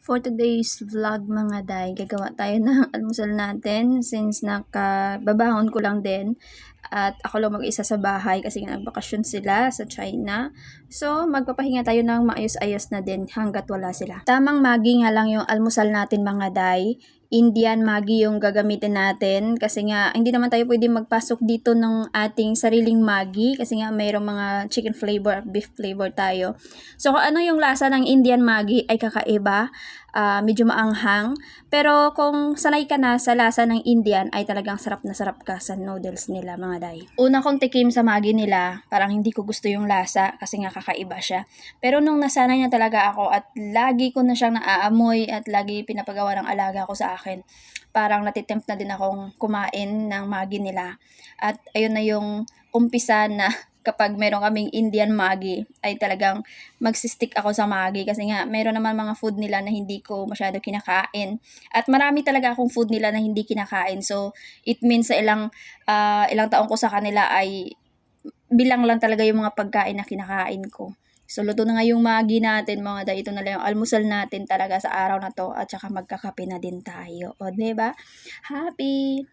For today's vlog mga day, gagawa tayo ng almusal natin since nakababahon ko lang din at ako lang mag-isa sa bahay kasi nga nagbakasyon sila sa China. So magpapahinga tayo ng maayos-ayos na din hanggat wala sila. Tamang Maggi nga lang yung almusal natin mga day. Indian Maggi yung gagamitin natin kasi nga hindi naman tayo pwede magpasok dito ng ating sariling Maggi kasi nga mayroong mga chicken flavor, beef flavor tayo. So kung ano yung lasa ng Indian Maggi ay kakaiba, medyo maanghang. Pero kung sanay ka na sa lasa ng Indian ay talagang sarap na sarap ka sa noodles nila mga day. Una kong tikim sa Maggi nila, parang hindi ko gusto yung lasa kasi nga kakaiba siya. Pero nung nasanay na talaga ako at lagi ko na siyang naaamoy at lagi pinapagawa ng alaga ko sa akin, parang natitempt na din akong kumain ng Maggi nila. At ayun na yung umpisa na kapag meron kaming Indian Maggi ay talagang magsistick ako sa Maggi kasi nga meron naman mga food nila na hindi ko masyado kinakain at marami talaga akong food nila na hindi kinakain. So it means sa ilang taon ko sa kanila ay bilang lang talaga yung mga pagkain na kinakain ko. So luto na nga yung Maggi natin mga day, ito na lang yung almusal natin talaga sa araw na to at saka magkakape na din tayo. O diba? Happy!